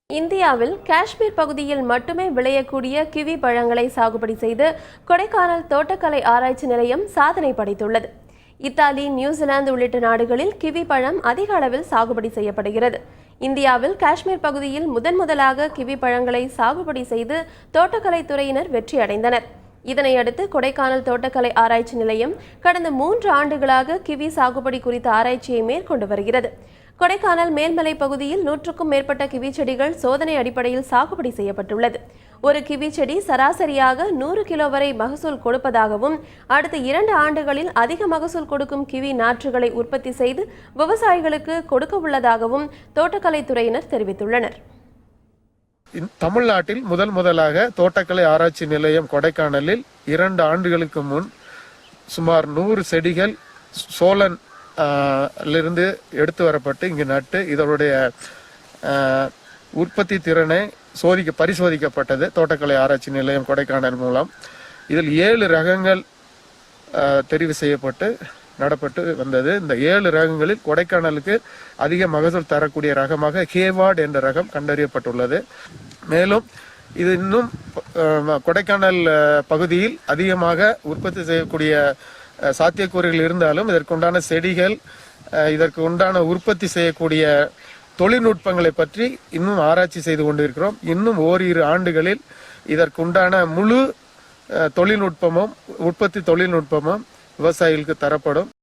இந்தியாவில் காஷ்மீர் பகுதியில் மட்டுமே விளையக்கூடிய கிவி பழங்களை சாகுபடி செய்து கொடைக்கானல் தோட்டக்கலை ஆராய்ச்சி நிலையம் சாதனை படைத்துள்ளது. இத்தாலி, நியூசிலாந்து உள்ளிட்ட நாடுகளில் கிவி பழம் அதிக அளவில் சாகுபடி செய்யப்படுகிறது. இந்தியாவில் காஷ்மீர் பகுதியில் முதன்முதலாக கிவி பழங்களை சாகுபடி செய்து தோட்டக்கலை துறையினர் வெற்றி அடைந்தனர். இதனையடுத்து கொடைக்கானல் தோட்டக்கலை ஆராய்ச்சி நிலையம் கடந்த 3 ஆண்டுகளாக கிவி சாகுபடி குறித்த ஆராய்ச்சியை மேற்கொண்டு வருகிறது. கொடைக்கானல் மேல்மலை பகுதியில் 100க்கும் மேற்பட்ட கிவி செடிகள் சோதனை அடிப்படையில் சாகுபடி செய்யப்பட்டுள்ளது. ஒரு கிவி செடி சராசரியாக 100 கிலோ வரை மகசூல் கொடுப்பதாகவும், அடுத்த 2 ஆண்டுகளில் அதிக மகசூல் கொடுக்கும் கிவி நாற்றுகளை உற்பத்தி செய்து விவசாயிகளுக்கு கொடுக்க உள்ளதாகவும் தோட்டக்கலைத்துறையினர் தெரிவித்துள்ளனர். தமிழ்நாட்டில் முதலாக தோட்டக்கலை ஆராய்ச்சி நிலையம் கொடைக்கானலில் 2 ஆண்டுகளுக்கு முன் சுமார் 100 செடிகள் சோழன் இருந்து எடுத்து வரப்பட்டு இங்கு நட்டு இதனுடைய உற்பத்தி திறனை பரிசோதிக்கப்பட்டது. தோட்டக்கலை ஆராய்ச்சி நிலையம் கொடைக்கானல் மூலம் இதில் 7 ரகங்கள் தெரிவு செய்யப்பட்டு நடப்பட்டு வந்தது. இந்த 7 ரகங்களில் கொடைக்கானலுக்கு அதிக மகசூல் தரக்கூடிய ரகமாக ஹேவார்ட் என்ற ரகம் கண்டறியப்பட்டுள்ளது. மேலும் இது இன்னும் கொடைக்கானல் பகுதியில் அதிகமாக உற்பத்தி செய்யக்கூடிய சாத்தியக்கூறுகள் இருந்தாலும் இதற்குண்டான செடிகள், இதற்கு உண்டான உற்பத்தி செய்யக்கூடிய தொழில்நுட்பங்களை பற்றி இன்னும் ஆராய்ச்சி செய்து கொண்டிருக்கிறோம். இன்னும் ஓரிரு ஆண்டுகளில் இதற்குண்டான முழு தொழில்நுட்பமும் உற்பத்தி தொழில்நுட்பமும் விவசாயிகளுக்கு தரப்படும்.